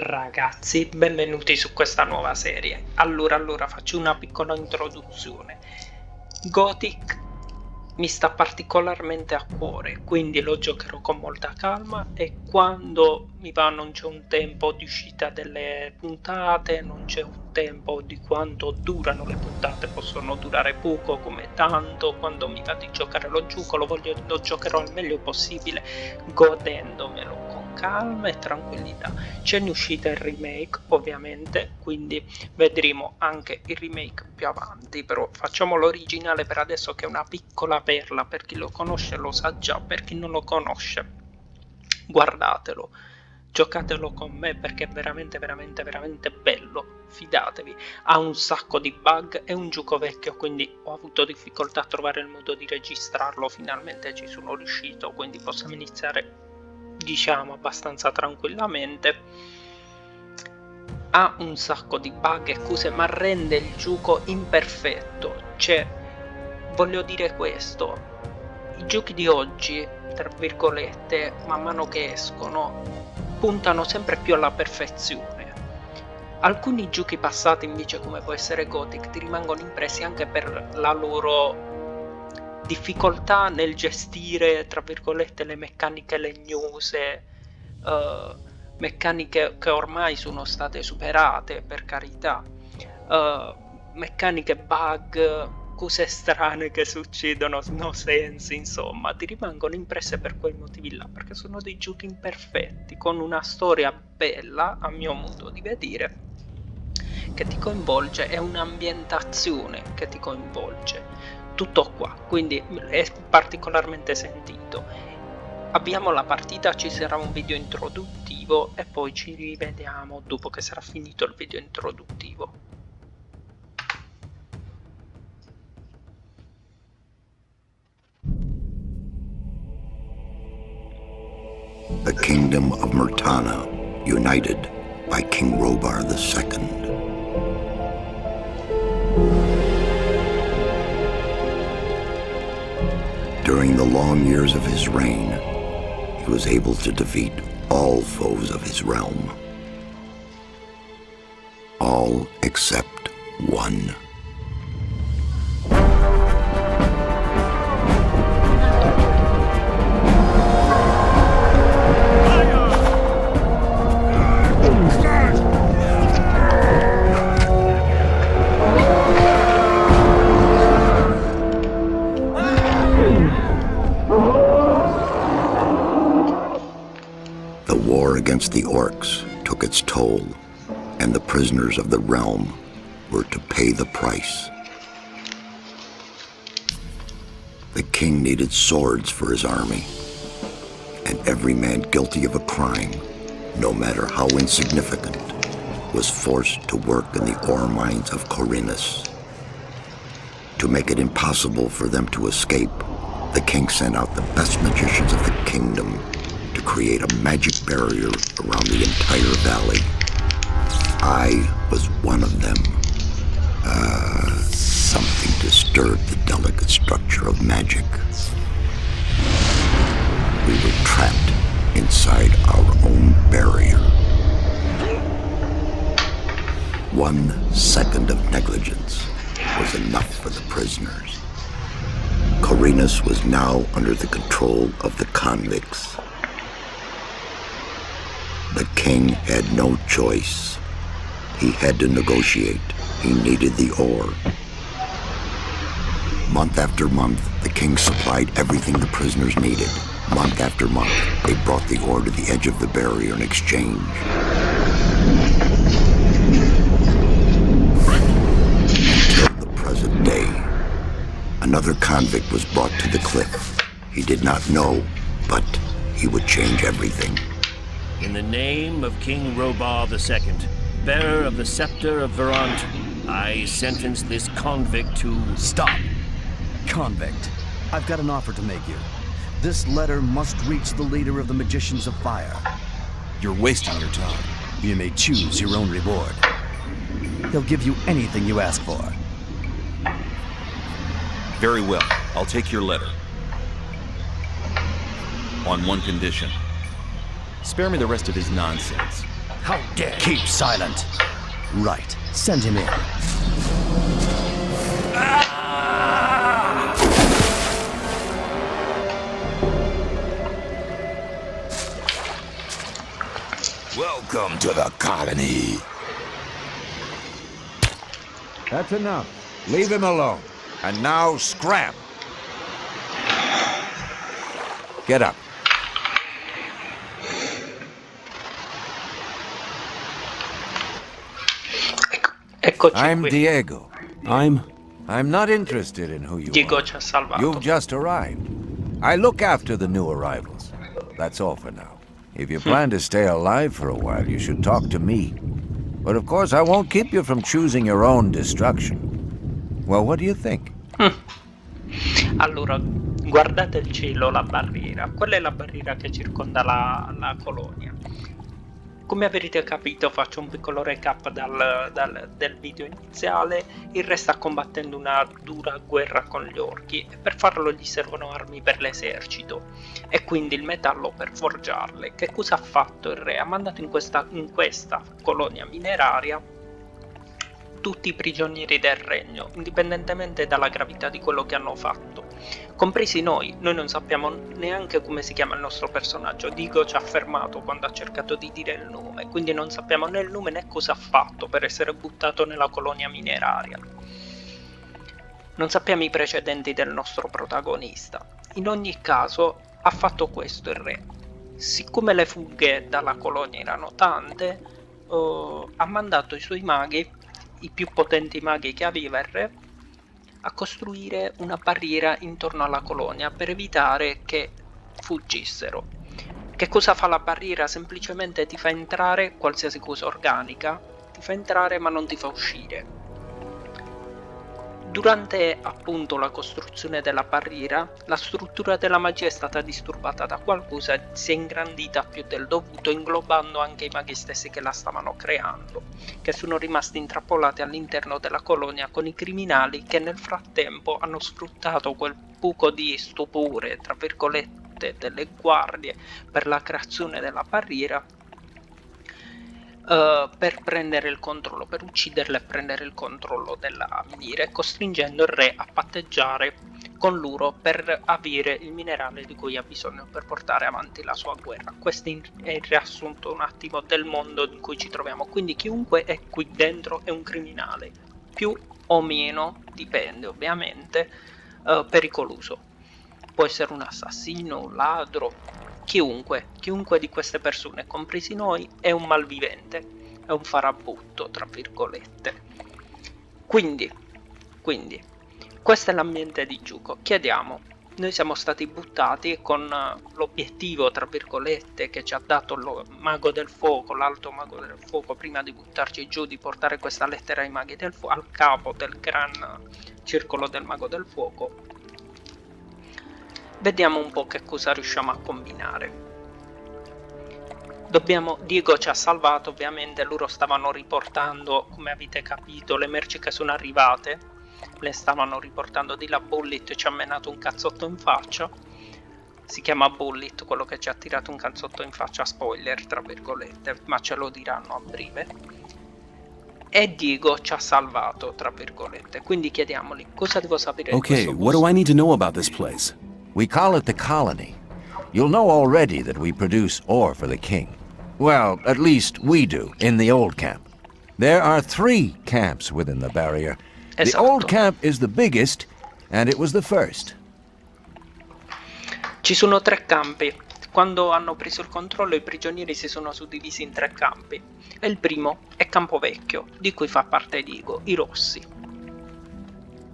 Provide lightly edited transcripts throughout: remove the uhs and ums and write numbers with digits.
Ragazzi, benvenuti su questa nuova serie. Allora, faccio una piccola introduzione. Gothic mi sta particolarmente a cuore, quindi lo giocherò con molta calma e quando mi va non c'è un tempo di uscita delle puntate, non c'è un tempo di quanto durano le puntate, possono durare poco come tanto, quando mi va di giocare lo giocherò al meglio possibile, godendomelo con calma e tranquillità. C'è in uscita il remake ovviamente, quindi vedremo anche il remake più avanti, però facciamo l'originale per adesso, che è una piccola perla. Per chi lo conosce lo sa già, per chi non lo conosce guardatelo, giocatelo con me perché è veramente bello, fidatevi. Ha un sacco di bug, è un gioco vecchio, quindi ho avuto difficoltà a trovare il modo di registrarlo, finalmente ci sono riuscito, quindi possiamo iniziare diciamo abbastanza tranquillamente. Ha un sacco di bug e cose, ma rende il gioco imperfetto. Cioè, voglio dire questo, i giochi di oggi, tra virgolette, man mano che escono, puntano sempre più alla perfezione. Alcuni giochi passati invece, come può essere Gothic, ti rimangono impressi anche per la loro difficoltà nel gestire, tra virgolette, le meccaniche legnose, meccaniche che ormai sono state superate, per carità, meccaniche bug, cose strane che succedono, no sense, insomma, ti rimangono impresse per quei motivi là, perché sono dei giochi imperfetti, con una storia bella, a mio modo di vedere, che ti coinvolge, e un'ambientazione che ti coinvolge. Tutto qua, quindi è particolarmente sentito. Abbiamo la partita, ci sarà un video introduttivo e poi ci rivediamo dopo che sarà finito il video introduttivo. The kingdom of Murtana, united by King Robar II. During the long years of his reign, he was able to defeat all foes of his realm. All except one. Against the orcs took its toll, and the prisoners of the realm were to pay the price. The king needed swords for his army, and every man guilty of a crime, no matter how insignificant, was forced to work in the ore mines of Corinus. To make it impossible for them to escape, the king sent out the best magicians of the kingdom to create a magic barrier around the entire valley. I was one of them. Something disturbed the delicate structure of magic. We were trapped inside our own barrier. 1 second of negligence was enough for the prisoners. Corinus was now under the control of the convicts. The king had no choice. He had to negotiate. He needed the ore. Month after month, the king supplied everything the prisoners needed. Month after month, they brought the ore to the edge of the barrier in exchange. Until the present day, another convict was brought to the cliff. He did not know, but he would change everything. In the name of King Robar II, bearer of the scepter of Verant, I sentence this convict to... Stop! Convict, I've got an offer to make you. This letter must reach the leader of the Magicians of Fire. You're wasting your time. You may choose your own reward. He'll give you anything you ask for. Very well. I'll take your letter. On one condition. Spare me the rest of his nonsense. How dare you? Keep silent. Right. Send him in. Welcome to the colony. That's enough. Leave him alone. And now scram. Get up. Eccoci I'm qui. Diego. I'm not interested in who you Diego are. ci ha salvato. You've just arrived. I look after the new arrivals. That's all for now. If you plan to stay alive for a while, you should talk to me. But of course, I won't keep you from choosing your own destruction. Well, what do you think? Allora, guardate il cielo, la barriera. Quella è la barriera che circonda la colonia. Come avrete capito, faccio un piccolo recap del video iniziale. Il re sta combattendo una dura guerra con gli orchi e per farlo gli servono armi per l'esercito e quindi il metallo per forgiarle. Che cosa ha fatto il re? Ha mandato in questa colonia mineraria tutti i prigionieri del regno, indipendentemente dalla gravità di quello che hanno fatto, compresi noi. Noi non sappiamo neanche come si chiama il nostro personaggio. Diego ci ha fermato quando ha cercato di dire il nome, quindi non sappiamo né il nome né cosa ha fatto per essere buttato nella colonia mineraria. Non sappiamo i precedenti del nostro protagonista. In ogni caso ha fatto questo il re. Siccome le fughe dalla colonia erano tante, ha mandato i suoi maghi, i più potenti maghi che aveva il re, a costruire una barriera intorno alla colonia per evitare che fuggissero. Che cosa fa la barriera? Semplicemente ti fa entrare qualsiasi cosa organica, ti fa entrare ma non ti fa uscire. Durante appunto la costruzione della barriera, la struttura della magia è stata disturbata da qualcosa e si è ingrandita più del dovuto, inglobando anche i maghi stessi che la stavano creando, che sono rimasti intrappolati all'interno della colonia con i criminali che nel frattempo hanno sfruttato quel buco di stupore, tra virgolette, delle guardie per la creazione della barriera, per prendere il controllo, per ucciderle e prendere il controllo della miniera, costringendo il re a patteggiare con loro per avere il minerale di cui ha bisogno per portare avanti la sua guerra. Questo è il riassunto un attimo del mondo in cui ci troviamo. Quindi chiunque è qui dentro è un criminale, più o meno, dipende ovviamente, pericoloso. Può essere un assassino, un ladro, chiunque di queste persone, compresi noi, è un malvivente, è un farabutto, tra virgolette. Quindi, questo è l'ambiente di gioco. Chiediamo, noi siamo stati buttati con l'obiettivo, tra virgolette, che ci ha dato il mago del fuoco, l'alto mago del fuoco, prima di buttarci giù, di portare questa lettera ai maghi del fuoco, al capo del gran circolo del mago del fuoco. Vediamo un po' che cosa riusciamo a combinare. Diego ci ha salvato, ovviamente. Loro stavano riportando, come avete capito, le merci che sono arrivate. Le stavano riportando di là. Bullet ci ha menato un cazzotto in faccia. Si chiama Bullet quello che ci ha tirato un cazzotto in faccia, spoiler tra virgolette, ma ce lo diranno a breve. E Diego ci ha salvato, tra virgolette. Quindi chiediamoli, cosa devo sapere di questo Okay, what do I need to know about this place? We call it the colony. You'll know already that we produce ore for the king. Well, at least we do, in the old camp. There are 3 camps within the barrier. The Esatto. old camp is the biggest, and it was the first. Ci sono 3 campi. Quando hanno preso il controllo, i prigionieri si sono suddivisi in 3 campi. E il primo è Campo Vecchio, di cui fa parte Diego, i Rossi.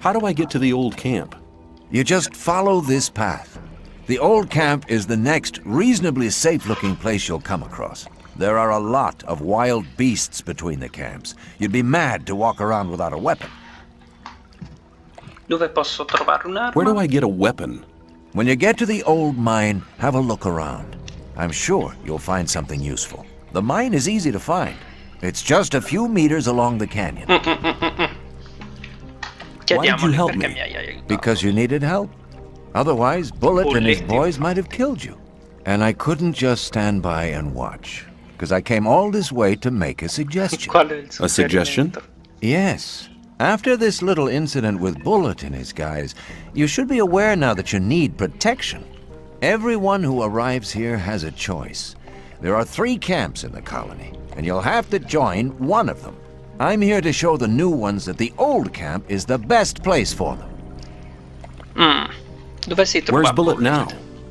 How do I get to the old camp? You just follow this path. The old camp is the next reasonably safe-looking place you'll come across. There are a lot of wild beasts between the camps. You'd be mad to walk around without a weapon. Dove posso trovare un'arma? Where do I get a weapon? When you get to the old mine, have a look around. I'm sure you'll find something useful. The mine is easy to find. It's just a few meters along the canyon. Chiediamoli help perché me? mi hai aiutato. Because you needed help. Otherwise, Bullet and his Bullet. boys might have killed you. And I couldn't just stand by and watch. because I came all this way to make a suggestion. Qual è il A suggestion? suggerimento? Yes. After this little incident with Bullet and his guys, you should be aware now that you need protection. Everyone who arrives here has a choice. There are 3 camps in the colony, and you'll have to join one of them. I'm here to show the new ones that the old camp is the best place for them. Dove si trova Where's Bullet now?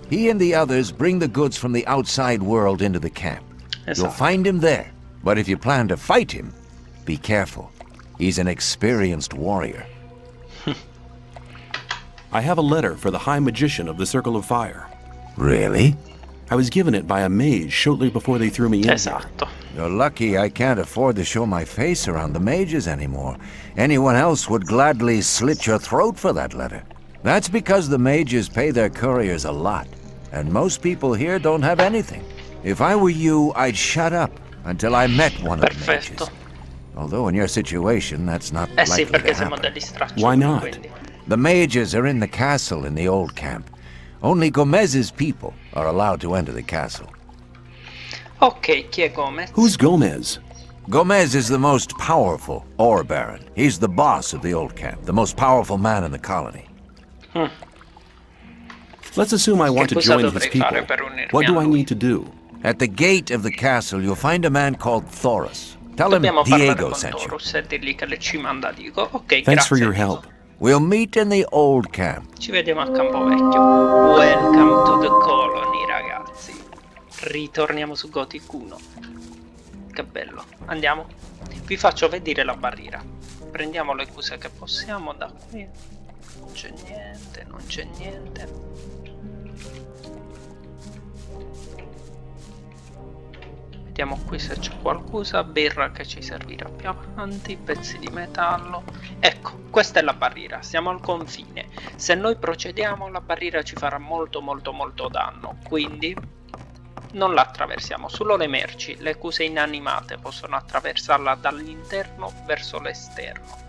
He and the others bring the goods from the outside world into the camp. You'll Esatto. find him there, but if you plan to fight him, be careful. He's an experienced warrior. I have a letter for the High Magician of the Circle of Fire. Really? I was given it by a mage shortly before they threw me in here. Esatto. You're lucky I can't afford to show my face around the mages anymore. Anyone else would gladly slit your throat for that letter. That's because the mages pay their couriers a lot, and most people here don't have anything. If I were you, I'd shut up until I met one of the Perfetto. mages. Although in your situation, that's not Eh sì, likely perché to siamo happen. degli straccioni. Why not? Quindi. The mages are in the castle in the old camp. Only Gomez's people are allowed to enter the castle. Ok, chi è Gomez? Who's Gomez? Gomez is the most powerful ore baron. He's the boss of the old camp, the most powerful man in the colony. Let's assume I want to cosa join his dovrei people. fare per unirmi What do a I lui? need to do? At the gate of the castle, you'll find a man called Thoris. Tell him Dobbiamo parlare Diego con sent you. Torus e dirgli che le ci manda Diego. Ok, Thanks for grazie. your help. We'll meet in the old camp. Ci vediamo a Campovecchio. Welcome to the colony, ragazzi. Ritorniamo su Gothic 1. Che bello. Andiamo. Vi faccio vedere la barriera. Prendiamo le cose che possiamo da qui. Non c'è niente, non c'è niente. Vediamo qui se c'è qualcosa. Birra che ci servirà più avanti. Pezzi di metallo. Ecco, questa è la barriera. Siamo al confine. Se noi procediamo, la barriera ci farà molto danno. Quindi non la attraversiamo. Solo le merci, le cose inanimate possono attraversarla dall'interno verso l'esterno.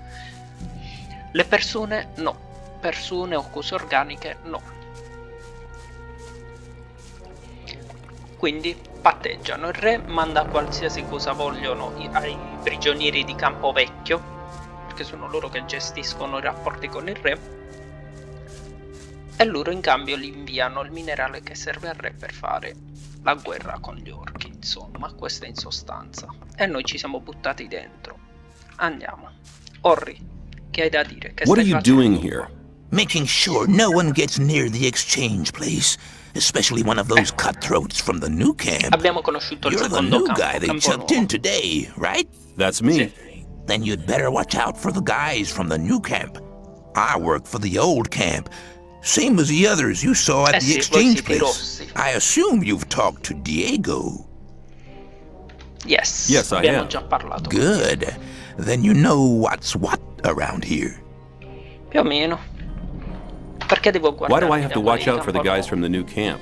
Le persone no. Persone o cose organiche no. Quindi patteggiano. Il re manda qualsiasi cosa vogliono ai prigionieri di Campovecchio, perché sono loro che gestiscono i rapporti con il re, e loro in cambio gli inviano il minerale che serve al re per fare la guerra con gli orchi. Insomma, questo in sostanza. E noi ci siamo buttati dentro. Andiamo. Orri, che hai da dire? Che What are stai you facendo? doing here? Making sure no one gets near the exchange place, especially one of those cutthroats from the new camp. Abbiamo conosciuto il You're the secondo new campo, guy they campo chucked nuovo. in today, right? That's me. Then you'd better watch out for the guys from the new camp. I work for the old camp, same as the others you saw at Eh the sì, voi exchange siete place. rossi. I assume you've talked to Diego. Yes, Yes, I abbiamo am. già parlato. Good. Then you know what's what around here. Più o meno. Perché devo Why guardare? do I have to watch out for the guys from the new camp?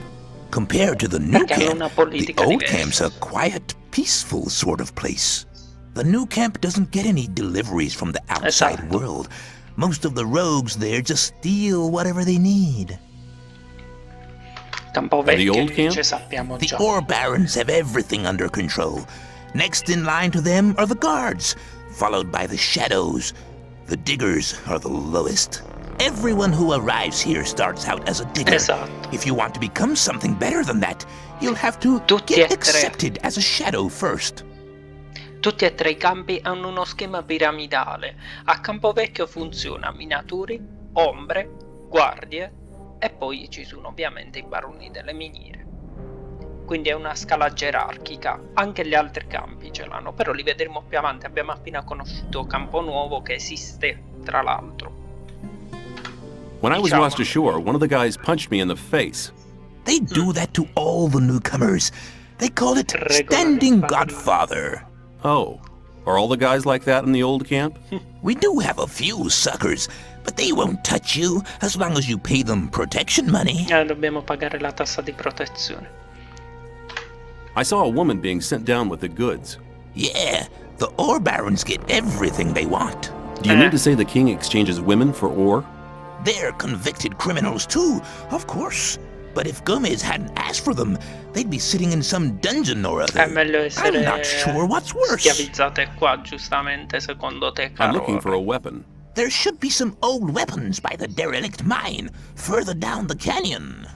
Compared to the new Perché hanno camp, una the politica old diversa. camp's a quiet, peaceful sort of place. The new camp doesn't get any deliveries from the outside Esatto. world. Most of the rogues there just steal whatever they need. Campovecchio, The old camp? dice, sappiamo The già. ore barons have everything under control. Next in line to them are the guards, followed by the shadows. The diggers are the lowest. Everyone who arrives here starts out as a digger. Esatto. If you want to become something better than that, you'll have to Tutti e get tre. accepted as a shadow first. Tutti e tre i campi hanno uno schema piramidale. A Campovecchio funziona minatori, ombre, guardie e poi ci sono ovviamente i baroni delle miniere. Quindi è una scala gerarchica. Anche gli altri campi ce l'hanno, però li vedremo più avanti. Abbiamo appena conosciuto Campo Nuovo, che esiste tra l'altro. When I was Diciamo. lost ashore, one of the guys punched me in the face. They do that to all the newcomers. They call it Regola standing del padrone. godfather. Oh, are all the guys like that in the old camp? We do have a few suckers, but they won't touch you as long as you pay them protection money. Dobbiamo pagare la tassa di protezione. I saw a woman being sent down with the goods. Yeah, the ore barons get everything they want. Do you mean to say the king exchanges women for ore? They're convicted criminals too, of course. But if Gomez hadn't asked for them, they'd be sitting in some dungeon or È other. meglio I'm essere not sure what's worse. schiavizzate qua, giustamente, secondo te, I'm caro. looking for a weapon. There should be some old weapons by the derelict mine, further down the canyon.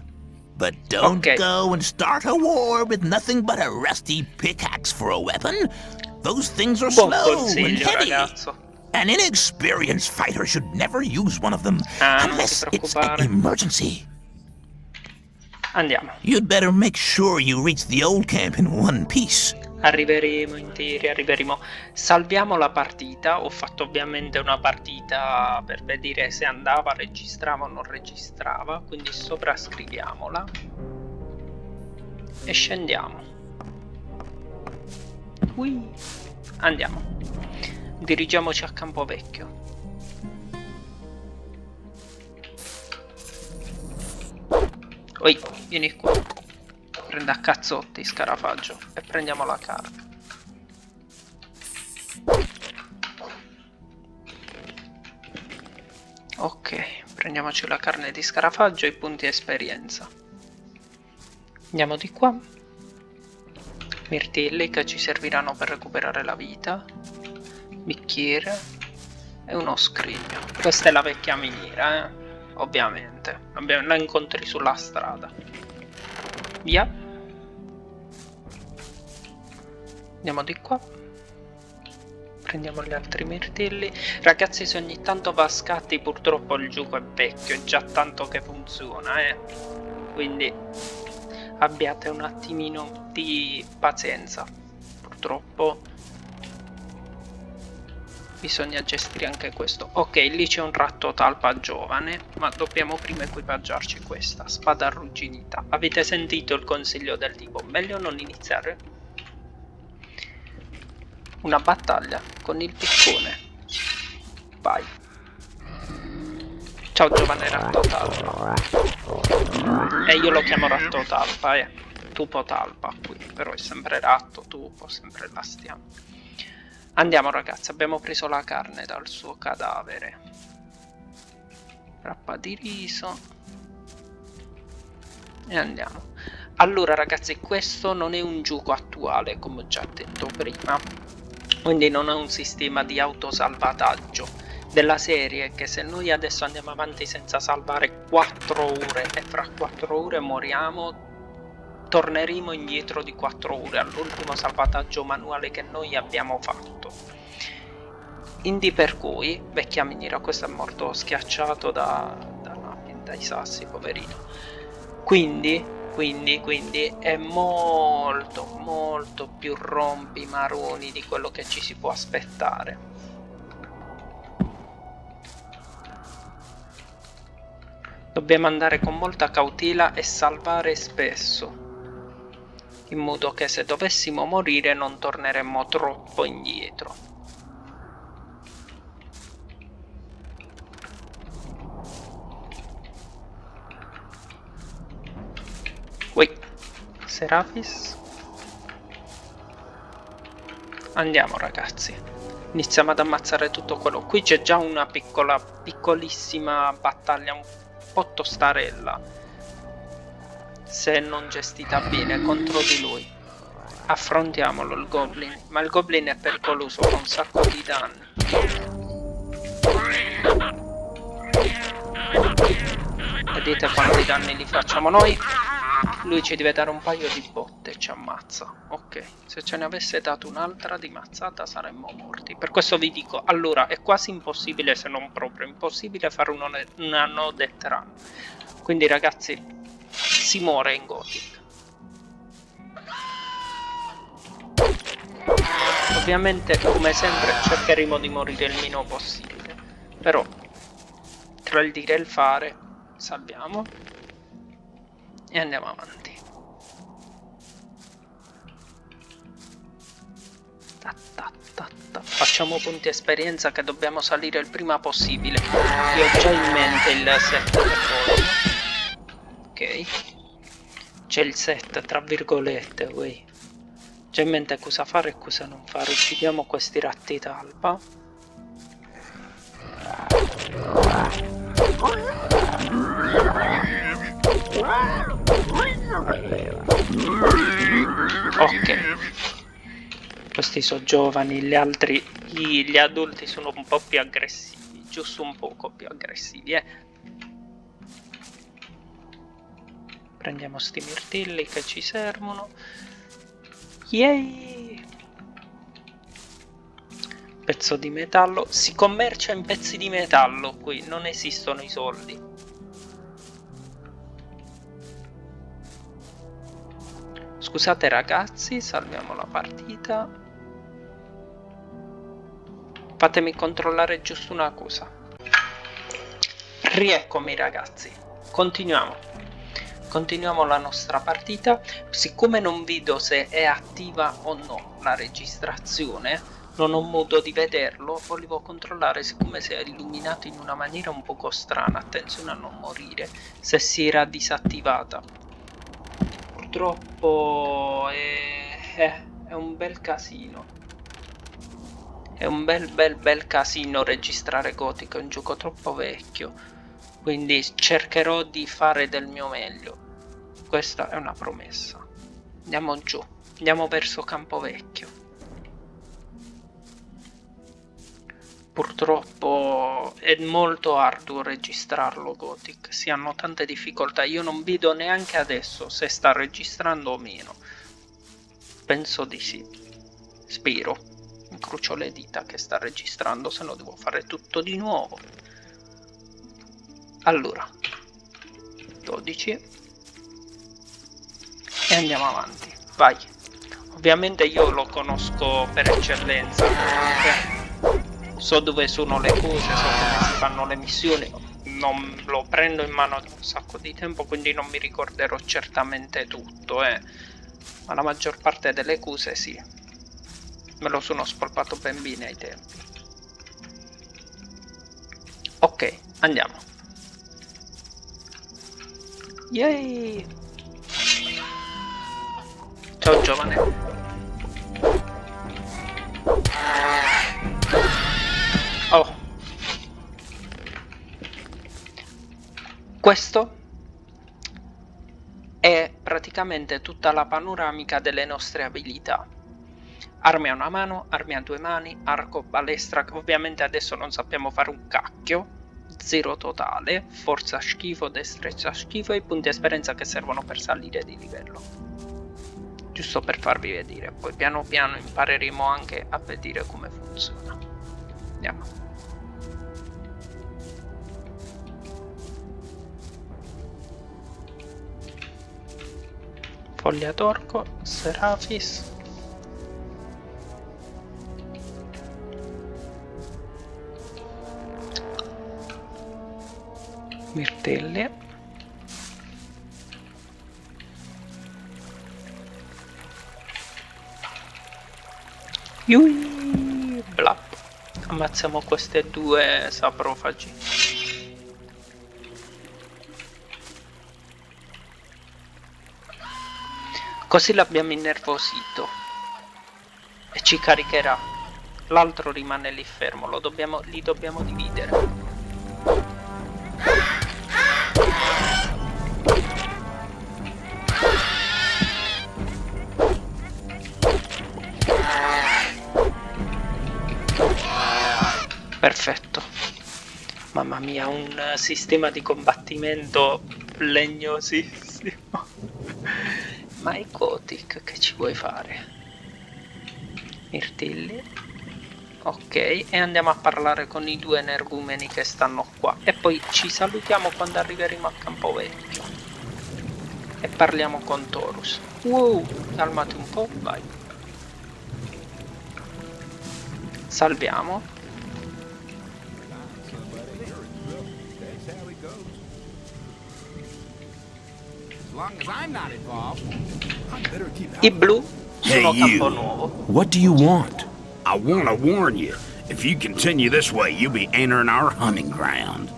But don't Okay. go and start a war with nothing but a rusty pickaxe for a weapon. Those things are Buon slow and consiglio, heavy. ragazzo. An inexperienced fighter should never use one of them Non unless ti it's an preoccupare. emergency. Andiamo. You'd better make sure you reach the old camp in one piece. Arriveremo interi, arriveremo. Salviamo la partita. Ho fatto ovviamente una partita per vedere se andava, registrava o non registrava. Quindi sovrascriviamola. E scendiamo. Ui. Andiamo. Dirigiamoci a Campovecchio. Oi, vieni qua. Prende a cazzotti, scarafaggio. E prendiamo la carne. Ok, prendiamoci la carne di scarafaggio e i punti esperienza. Andiamo di qua. Mirtilli che ci serviranno per recuperare la vita. Bicchiere. E uno scrigno. Questa è la vecchia miniera, ovviamente. La incontri sulla strada. Via. Andiamo di qua. Prendiamo gli altri mirtilli. Ragazzi, se ogni tanto va a scatti, purtroppo il gioco è vecchio, è già tanto che funziona, quindi abbiate un attimino di pazienza. Purtroppo bisogna gestire anche questo. Ok, lì c'è un ratto talpa giovane, ma dobbiamo prima equipaggiarci questa spada arrugginita. Avete sentito il consiglio del tipo, meglio non iniziare una battaglia con il piccone. Vai. Ciao giovane ratto talpa. E io lo chiamo ratto talpa, tupo talpa qui, però è sempre ratto, tupo, sempre la stiamo. Andiamo ragazzi, abbiamo preso la carne dal suo cadavere. Rappa di riso. E andiamo. Allora ragazzi, questo non è un gioco attuale, come ho già detto prima. Quindi non è un sistema di autosalvataggio della serie, che se noi adesso andiamo avanti senza salvare 4 ore e fra 4 ore moriamo, torneremo indietro di 4 ore all'ultimo salvataggio manuale che noi abbiamo fatto. Quindi per cui, vecchia miniera, questo è morto schiacciato dai sassi, poverino. Quindi è molto più rompimaroni di quello che ci si può aspettare. Dobbiamo andare con molta cautela e salvare spesso, in modo che se dovessimo morire non torneremmo troppo indietro. Ui, Serafis. Andiamo ragazzi, iniziamo ad ammazzare tutto quello. Qui c'è già una piccolissima battaglia un po' tostarella, se non gestita bene, contro di lui. Affrontiamolo il goblin, ma il goblin è pericoloso, fa un sacco di danni. Vedete quanti danni li facciamo noi? Lui ci deve dare un paio di botte e ci ammazza. Ok, se ce ne avesse dato un'altra di mazzata saremmo morti. Per questo vi dico, allora è quasi impossibile, se non proprio impossibile, fare una no death run. Quindi ragazzi, si muore in Gothic. Ovviamente, come sempre, cercheremo di morire il meno possibile. Però, tra il dire e il fare, salviamo e andiamo avanti. Facciamo punti esperienza, che dobbiamo salire il prima possibile. Io ho già in mente il set per voi. Ok, c'è il set tra virgolette, voi. Già in mente cosa fare e cosa non fare. Uccidiamo questi ratti talpa. Ok. Questi sono giovani, gli adulti sono un po' più aggressivi, giusto un poco più aggressivi, Prendiamo sti mirtilli che ci servono. Yay! Pezzo di metallo. Si commercia in pezzi di metallo qui, non esistono i soldi. Scusate ragazzi, salviamo la partita. Fatemi controllare giusto una cosa. Rieccomi ragazzi, continuiamo la nostra partita. Siccome non vedo se è attiva o no la registrazione, non ho modo di vederlo, volevo controllare siccome si è illuminato in una maniera un poco strana, attenzione a non morire, se si era disattivata. Purtroppo è un bel casino. È un bel casino registrare Gothic, è un gioco troppo vecchio, quindi cercherò di fare del mio meglio. Questa è una promessa. Andiamo giù, andiamo verso Campovecchio. Purtroppo è molto arduo registrarlo Gothic, si hanno tante difficoltà, io non vedo neanche adesso se sta registrando o meno. Penso di sì, spero, incrocio le dita che sta registrando, se no devo fare tutto di nuovo. Allora, 12 e andiamo avanti, vai. Ovviamente io lo conosco per eccellenza, so dove sono le cose, so come si fanno le missioni, non lo prendo in mano da un sacco di tempo, quindi non mi ricorderò certamente tutto, ma la maggior parte delle cose sì, me lo sono spolpato ben bene ai tempi. Ok, andiamo. Yay! Ciao giovane. Oh, questo è praticamente tutta la panoramica delle nostre abilità. Armi a una mano, armi a due mani, arco, balestra, che ovviamente adesso non sappiamo fare un cacchio. 0 totale, forza schifo, destrezza schifo e i punti esperienza che servono per salire di livello. Giusto per farvi vedere, poi piano piano impareremo anche a vedere come funziona. Andiamo. Foglia d'orco, Serafis. Mirtilli. Yui, blap. Ammazziamo queste due saprofagi. Così l'abbiamo innervosito e ci caricherà. L'altro rimane lì fermo, li dobbiamo dividere. Perfetto. Mamma mia, un sistema di combattimento legnosissimo. Ma è Gothic, che ci vuoi fare? Mirtilli. Ok, e andiamo a parlare con i due energumeni che stanno qua. E poi ci salutiamo quando arriveremo a Campovecchio. E parliamo con Taurus. Wow, calmati un po', vai. Salviamo. I blu sono campo nuovo. What do you want? I want to warn you. If you continue this way, you'll be entering our hunting ground.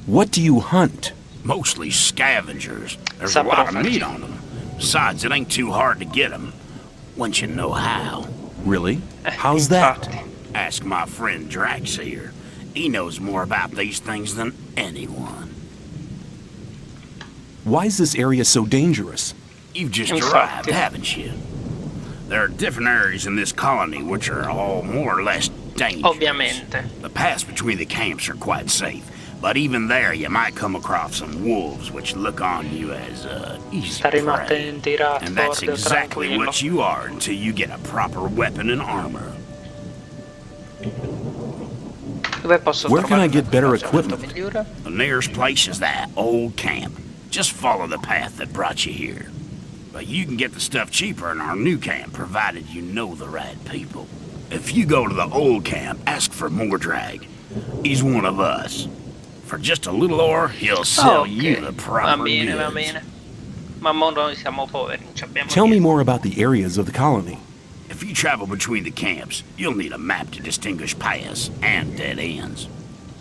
What do you hunt? Mostly scavengers. There's a lot of meat on them. Besides, it ain't too hard to get them, once you know how. Really? How's that? Ask my friend Drax here. He knows more about these things than anyone. Why is this area so dangerous? You've just Infatti. arrived, haven't you? There are different areas in this colony which are all more or less dangerous. Ovviamente. The paths between the camps are quite safe, but even there you might come across some wolves which look on you as easy Staremo prey. attenti, And that's Radford, exactly tranquillo. what you are until you get a proper weapon and armor. Dove posso Where can trovare I get better l'equipaggiamento equipment? migliore? The nearest place is that old camp. Just follow the path that brought you here. But you can get the stuff cheaper in our new camp, provided you know the right people. If you go to the old camp, ask for Mordrag. He's one of us. For just a little ore, he'll sell you the Va proper bene, va goods. bene. Ma mo noi siamo poveri, non ci abbiamo Tell me niente. more about the areas of the colony. If you travel between the camps, you'll need a map to distinguish paths and dead ends.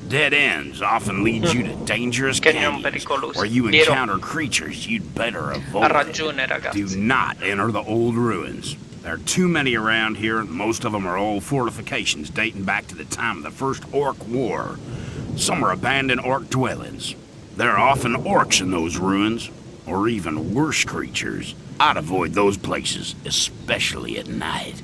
Dead ends often lead you to dangerous Canyon canyons pericolosi. where you Vero. encounter creatures you'd better Ha avoid. ragione, Do ragazzi. not enter the old ruins. There are too many around here, and most of them are old fortifications dating back to the time of the First Orc War. Some are abandoned orc dwellings. There are often orcs in those ruins, or even worse creatures. I'd avoid those places, especially at night.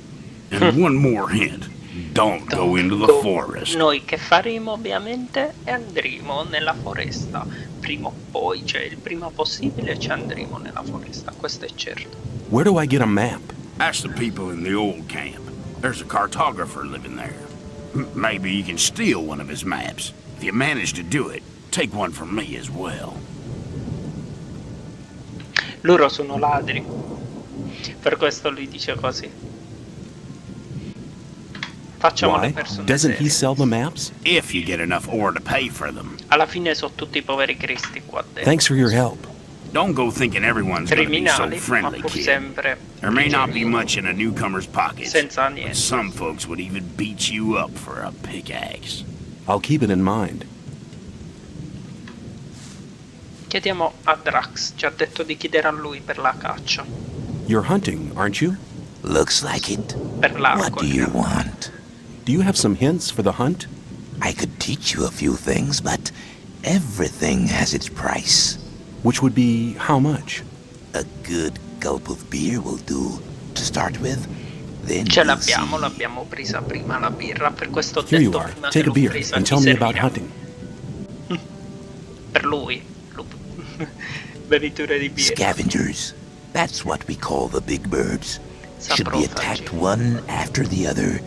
And one more hint. Don't go into the forest. Noi che faremo ovviamente è andremo nella foresta. Prima o poi, cioè il prima possibile ci andremo nella foresta, questo è certo. Where do I get a map? Ask the people in the old camp. There's a cartographer living there. Maybe you can steal one of his maps. If you manage to do it, take one from me as well. Loro sono ladri. Per questo lui dice così. Facciamo le Why? persone Doesn't he serie. sell the maps? If you get enough ore to pay for them. Alla fine sono tutti poveri cristi qua dentro. Thanks for your help. Don't go thinking everyone's gonna be so Criminali, ma friendly, pur kid. sempre There may not be genuini, much in a newcomer's pockets, senza but niente. some folks would even beat you up for a pickaxe. I'll keep it in mind. Chiediamo a Drax, ci ha detto di chiedere a lui per la caccia, You're hunting, aren't you? Looks like it. per l'arco. What do you want? Do you have some hints for the hunt? I could teach you a few things, but everything has its price. Which would be how much? A good gulp of beer will do to start with. Then Ce we'll see. l'abbiamo presa prima la birra, per questo ho Here you detto are. prima Take che a l'ho beer presa, and chi tell me about servirà? hunting. Per lui, bevitore di birra. Scavengers. That's what we call the big birds. Should be Saprofagi. attacked one after the other.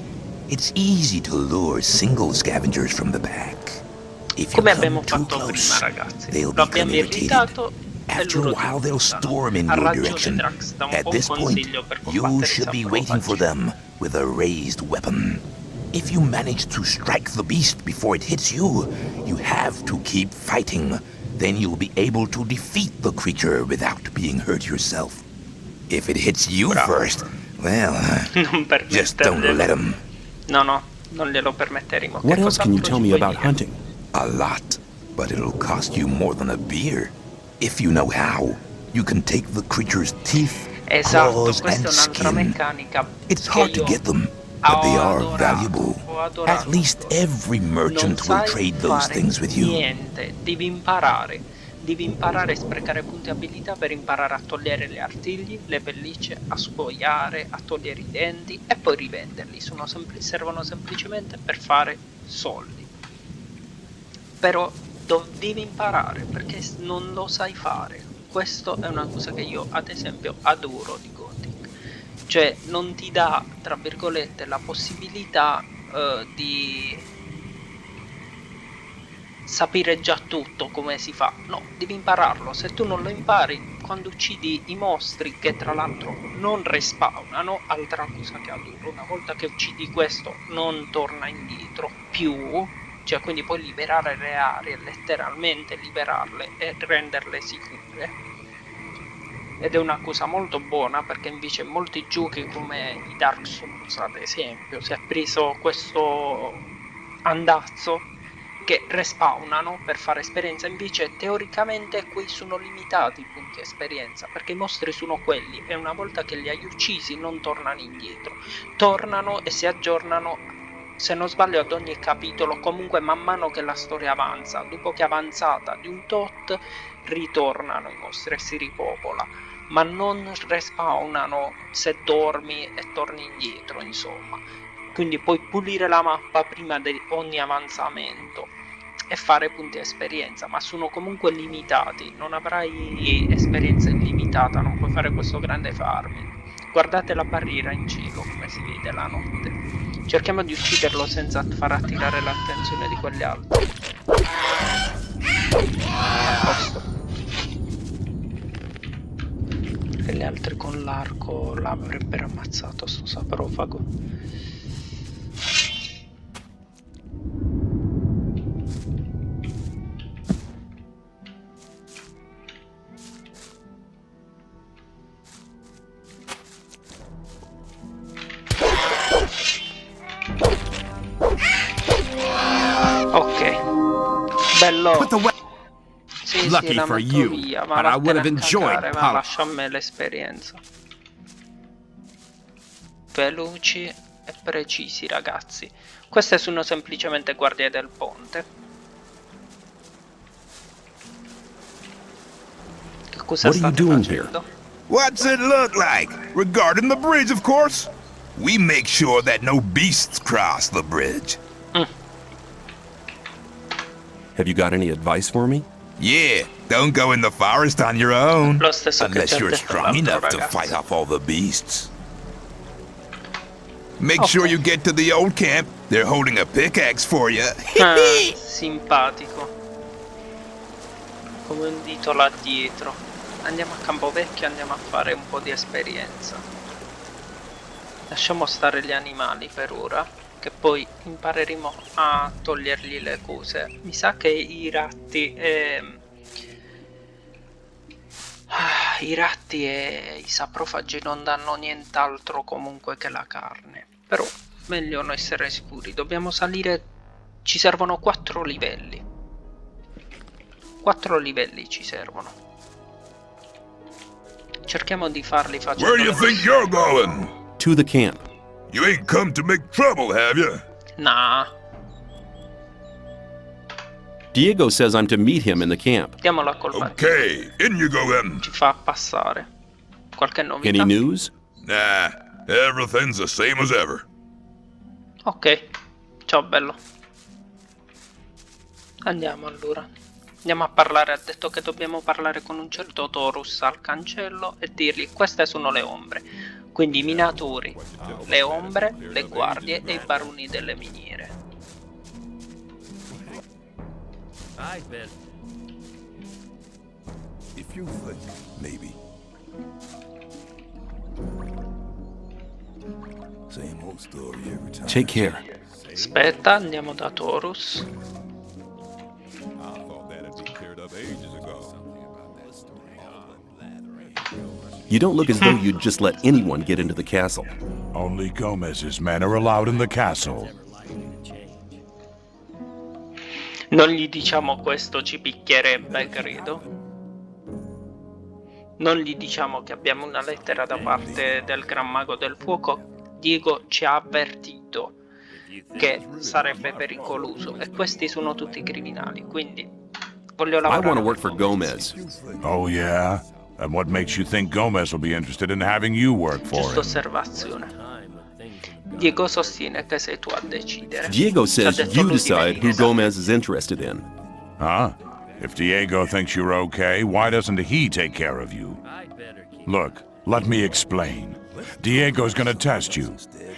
It's easy to lure single scavengers from the pack. If you Come come abbiamo too fatto close, prima, ragazzi. they'll Lo become abbiamo irritated. irritato e After a loro while, si they'll buttano. storm in Ha your ragione direction. Drax, da un At buon this point, consiglio per you combattere i should be waiting for saprofagi. them with a raised weapon. If you manage to strike the beast before it hits you, you have to keep fighting. Then you'll be able to defeat the creature without being hurt yourself. If it hits you Bravo. first, well, Non just don't let permetterglielo. him. No, non glielo permetteremo. What Che else can you cos'altro tell ci me puoi about dire? hunting? A lot, but it'll cost you more than a beer. If you know how, you can take the creature's teeth, Esatto, claws, questa and è un'altra skin. meccanica. It's che hard to io get them, but they ho are adorato, valuable. ho adorato. At least every merchant Non will sai trade those fare things with you. niente, devi imparare a sprecare punti abilità per imparare a togliere le artigli, le pellicce, a scuoiare, a togliere i denti e poi rivenderli. Servono semplicemente per fare soldi. Però devi imparare perché non lo sai fare. Questo è una cosa che io ad esempio adoro di Gothic. Cioè non ti dà, tra virgolette, la possibilità di sapere già tutto come si fa. No, devi impararlo. Se tu non lo impari, quando uccidi i mostri, che tra l'altro non respawnano, altra cosa che adoro, una volta che uccidi questo non torna indietro più, cioè quindi puoi liberare le aree, letteralmente liberarle e renderle sicure. Ed è una cosa molto buona, perché invece in molti giochi come i Dark Souls ad esempio si è preso questo andazzo che respawnano per fare esperienza, invece teoricamente qui sono limitati i punti esperienza, perché i mostri sono quelli e una volta che li hai uccisi non tornano indietro, tornano e si aggiornano se non sbaglio ad ogni capitolo, comunque man mano che la storia avanza, dopo che è avanzata di un tot, ritornano i mostri e si ripopola, ma non respawnano se dormi e torni indietro, insomma. Quindi puoi pulire la mappa prima di ogni avanzamento e fare punti esperienza, ma sono comunque limitati, non avrai esperienza illimitata, non puoi fare questo grande farming. Guardate la barriera in cielo come si vede la notte. Cerchiamo di ucciderlo senza far attirare l'attenzione di quegli altri. A posto. E gli altri con l'arco l'avrebbero ammazzato, sto saprofago. Bello. Sì, Lucky la for metto you, via, ma but I would vattene have a enjoyed cagare, ma lascia a me l'esperienza. Veloci e precisi, ragazzi. Queste sono semplicemente guardie del ponte. Che cosa state facendo? What's it look like? Regarding the bridge, of course. We make sure that no beasts cross the bridge. Have you got any advice for me? Yeah, don't go in the forest on your own. Lo stesso che Unless ci ha you're detto strong l'altro enough to ragazzo. fight off all the beasts. Make sure you get to the old camp. They're holding a pickaxe for you. Ah, simpatico. Come un dito là dietro. Andiamo a Campovecchio, andiamo a fare un po' di esperienza. Lasciamo stare gli animali per ora, che poi impareremo a togliergli le cose. Mi sa che i ratti e i saprofagi non danno nient'altro comunque che la carne, però meglio non essere sicuri. Dobbiamo salire, ci servono 4 livelli. 4 livelli ci servono. Cerchiamo di farli facendo. Where do you think you're going? To the camp. You ain't come to make trouble, have you? Nah, Diego says I'm to meet him in the camp. diamo la colpa. Okay, in you go then. Ci fa passare. Qualche novità? Any news? Nah, everything's the same as ever. Ok, ciao bello. Andiamo allora. Andiamo a parlare, ha detto che dobbiamo parlare con un certo Taurus al cancello e dirgli queste sono le ombre. Quindi i minatori, le ombre, le guardie e i baroni delle miniere. If you think, maybe. Same old story every time. Take care. Aspetta, andiamo da Taurus. You don't look as though you'd just let anyone get into the castle. Only Gomez's men are allowed in the castle. Non gli diciamo questo, ci picchierebbe, credo. Non gli diciamo che abbiamo una lettera da parte del Gran Mago del Fuoco. Diego ci ha avvertito che sarebbe pericoloso e questi sono tutti criminali, quindi voglio I lavorare. want to work for Gomez. Oh, yeah? And what makes you think Gomez will be interested in having you work for Giusta him? osservazione. Diego sostiene che sei tu a decidere. Diego Ci ha says detto you lui di decide who venire. Gomez is interested in. Huh? If Diego thinks you're okay, why doesn't he take care of you? Look, let me explain. Diego's gonna test you.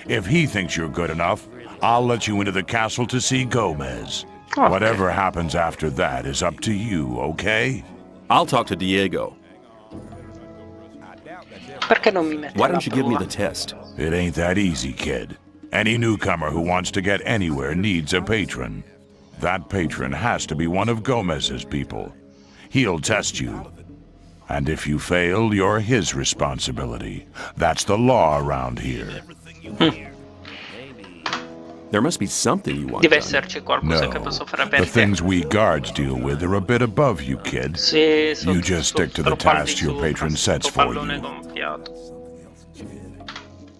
If he thinks you're good enough, I'll let you into the castle to see Gomez. Okay. Whatever happens after that is up to you, okay? I'll talk to Diego. Perché non mi metti Why alla don't you give me prova? the test? It ain't that easy, kid. Any newcomer who wants to get anywhere needs a patron. That patron has to be one of Gomez's people. He'll test you. And if you fail, you're his responsibility. That's the law around here. There must be something you want Deve done. esserci qualcosa No, che posso fare the per te. things we guards deal with are a bit above you, kid. Sì, You just stick to the tasks your patron sets for pallone you. gonfiato.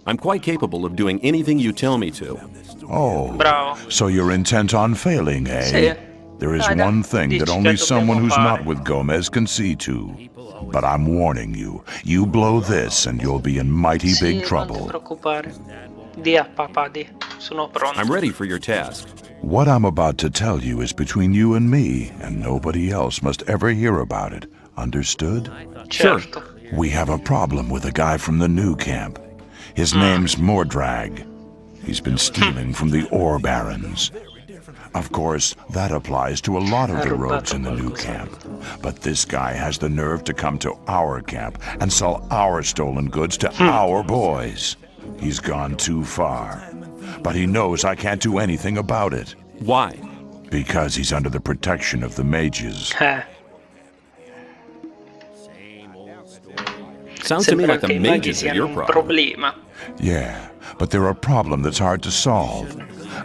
I'm quite capable of doing anything you tell me to. Oh, Bravo. so you're intent on failing, eh? Sì. There is Dai, dai, one thing that dici che only dobbiamo someone who's fare. not with Gomez can see to. But I'm warning you, you blow this and you'll be in mighty Sì, big non ti trouble. preoccupare. Di a papà, di. Sono pronto. I'm ready for your task. What I'm about to tell you is between you and me, and nobody else must ever hear about it. Understood? Certo. We have a problem with a guy from the new camp. His name's Mordrag. He's been stealing from the ore barons. Of course, that applies to a lot of the rogues in the new camp. But this guy has the nerve to come to our camp and sell our stolen goods to our boys. He's gone too far. But he knows I can't do anything about it. Why? Because he's under the protection of the mages. Sounds to me Sembra like che the i maghi mages are siano your un problem. problema. Yeah, but they're a problem that's hard to solve.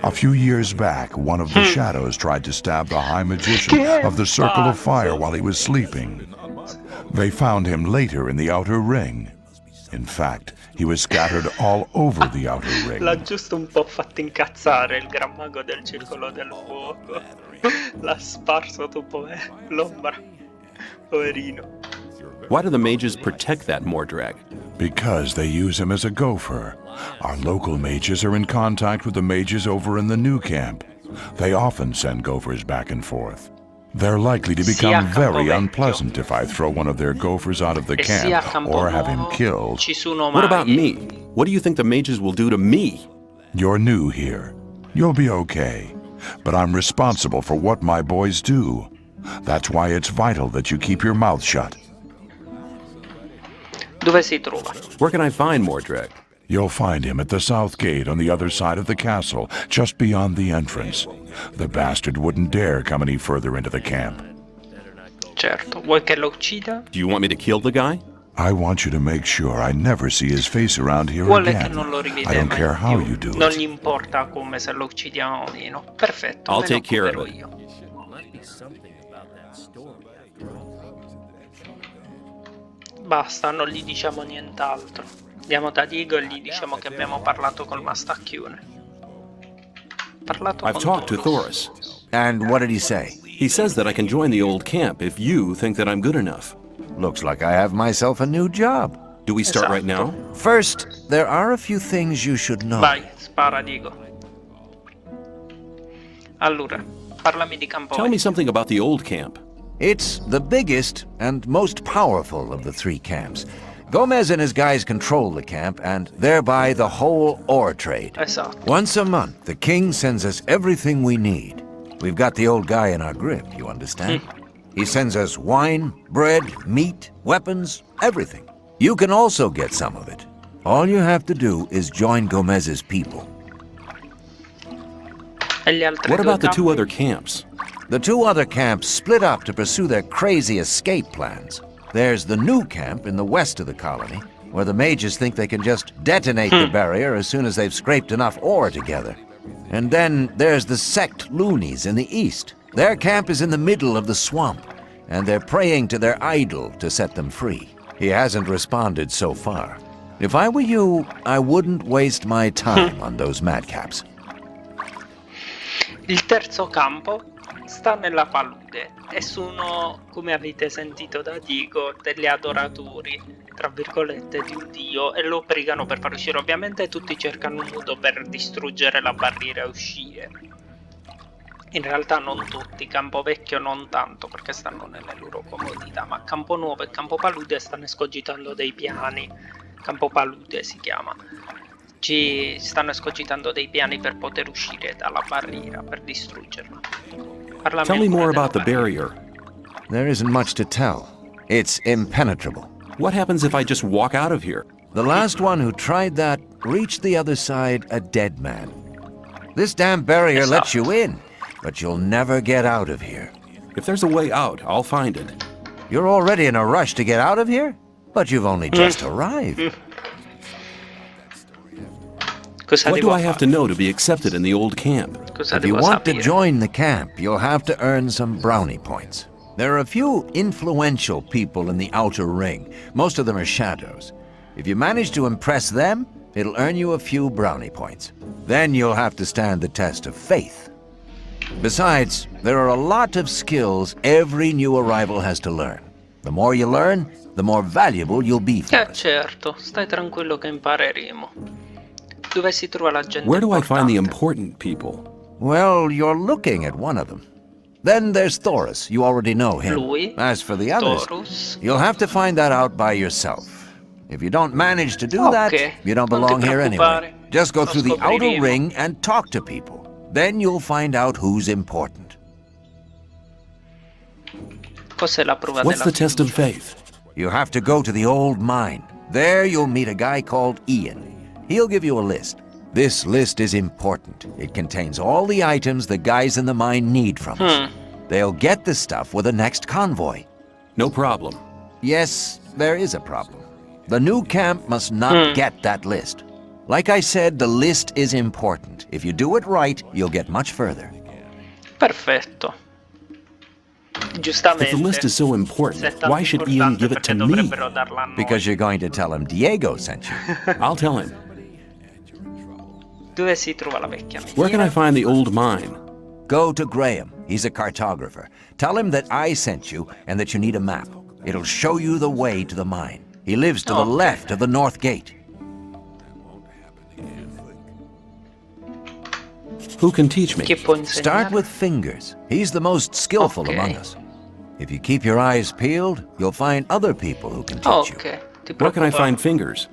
A few years back, one of the shadows tried to stab the High Magician of the Circle of Fire while he was sleeping. They found him later in the Outer Ring. In fact, he was scattered all over the Outer Ring. L'ha giusto un po' fatto incazzare il gran mago del circolo del fuoco. L'ha sparso dopo l'ombra. Poverino. Why do the mages protect that Mordrag? Because they use him as a gopher. Our local mages are in contact with the mages over in the new camp. They often send gophers back and forth. They're likely to become very unpleasant if I throw one of their gophers out of the camp or have him killed. Ci sono What about maghi. me? What do you think the mages will do to me? You're new here. You'll be okay. But I'm responsible for what my boys do. That's why it's vital that you keep your mouth shut. Dove si trova? Where can I find Mordrag? You'll find him at the south gate on the other side of the castle, just beyond the entrance. The bastard wouldn't dare come any further into the camp. Certo. Vuoi che lo uccida? Do you want me to kill the guy? I want you to make sure I never see his face around here Vuole che again. non lo rivede I don't mai care how più. you do Non it. gli importa come se lo uccidiamo o meno. Perfetto. I'll me take ne care of occuperò it. io. Basta, non gli diciamo nient'altro. Andiamo da Diego e gli diciamo che abbiamo parlato col mastacchione. Parlato I've con talked to Taurus. Thoris. And what did he say? He says that I can join the old camp if you think that I'm good enough. Looks like I have myself a new job. Do we start right now? First, there are a few things you should know. Vai, spara Diego. Allora, parlami di Campo Tell me Vecchio. something about the old camp. It's the biggest and most powerful of the three camps. Gomez and his guys control the camp and thereby the whole ore trade. Esatto. Once a month, the king sends us everything we need. We've got the old guy in our grip, you understand? He sends us wine, bread, meat, weapons, everything. You can also get some of it. All you have to do is join Gomez's people. E gli altri What due about the two campi? other camps? The two other camps split up to pursue their crazy escape plans. There's the new camp in the west of the colony, where the mages think they can just detonate the barrier as soon as they've scraped enough ore together. And then there's the sect loonies in the east. Their camp is in the middle of the swamp, and they're praying to their idol to set them free. He hasn't responded so far. If I were you, I wouldn't waste my time on those madcaps. Il terzo campo sta nella palude e sono, come avete sentito da Diego, degli adoratori, tra virgolette, di un dio e lo pregano per far uscire. Ovviamente tutti cercano un modo per distruggere la barriera e uscire. In realtà non tutti, Campo Vecchio non tanto perché stanno nelle loro comodità, ma Campo Nuovo e Campo Palude stanno escogitando dei piani. Campo Palude si chiama. Ci stanno escogitando dei piani per poter uscire dalla barriera, per distruggerla. Parlami Tell me ancora more della about the barrier. There isn't much to tell. It's impenetrable. What happens if I just walk out of here? The last one who tried that reached the other side a dead man. This damn barrier lets you in, but you'll never get out of here. If there's a way out, I'll find it. You're already in a rush to get out of here? But you've only just arrived. Cosa What devo do I have to fare? know to be accepted in the old camp? Cosa If you devo want to sapere? join the camp, you'll have to earn some brownie points. There are a few influential people in the outer ring. Most of them are shadows. If you manage to impress them, it'll earn you a few brownie points. Then you'll have to stand the test of faith. Besides, there are a lot of skills every new arrival has to learn. The more you learn, the more valuable you'll be for us. Certo, stai tranquillo che impareremo. Dove si trova la gente Where do I find the importante? important people? Well, you're looking at one of them. Then there's Thoris. You already know him. Lui, As for the others, Taurus. you'll have to find that out by yourself. If you don't manage to do that, Okay, you don't non ti belong here anyway. preoccupare. Just go Lo through the outer scopriremo. ring and talk to people. Then you'll find out who's important. Cos'è la prova What's della the test of fiducia? faith? You have to go to the old mine. There you'll meet a guy called Ian. He'll give you a list. This list is important. It contains all the items the guys in the mine need from us. They'll get the stuff with the next convoy. No problem. Yes, there is a problem. The new camp must not get that list. Like I said, the list is important. If you do it right, you'll get much further. Perfetto. Giustamente. If the list is so important, se è tanto why should Ian importante, give it to perché me? dovrebbero darla a noi. Because you're going to tell him Diego sent you. I'll tell him. Dove si trova la vecchia miniera? Where can I find the old mine? Go to Graham. He's a cartographer. Tell him that I sent you and that you need a map. It'll show you the way to the mine. He lives to the left of the north gate. Who can teach me? Chi può insegnare? Start with Fingers. He's the most skillful Okay. among us. If you keep your eyes peeled, you'll find other people who can teach you. Ok, ti Where can I preoccupare. find Fingers?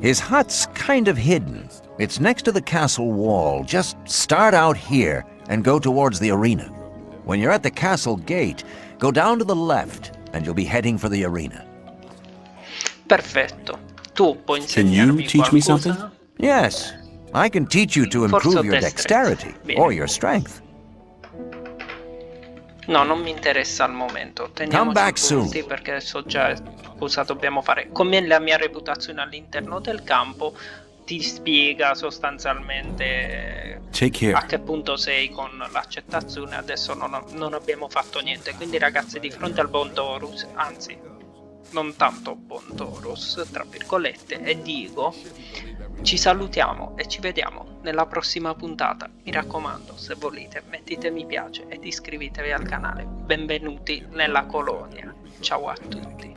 His hut's kind of hidden. It's next to the castle wall. Just start out here and go towards the arena. When you're at the castle gate, go down to the left and you'll be heading for the arena. Perfetto. Tu puoi Can insegnarmi you teach me qualcosa? something? Yes, I can teach you to Forza improve your destrezza. dexterity Bene. or your strength. No, non mi interessa al momento. Come Teniamoci back pronti soon. perché so già cosa dobbiamo fare. Come la mia reputazione all'interno del campo ti spiega sostanzialmente Take care. a che punto sei con l'accettazione. Adesso non abbiamo fatto niente. Quindi ragazzi, di fronte al buon Taurus, anzi non tanto buon Taurus, tra virgolette, e dico, ci salutiamo e ci vediamo nella prossima puntata. Mi raccomando, se volete mettete mi piace ed iscrivetevi al canale. Benvenuti nella colonia. Ciao a tutti.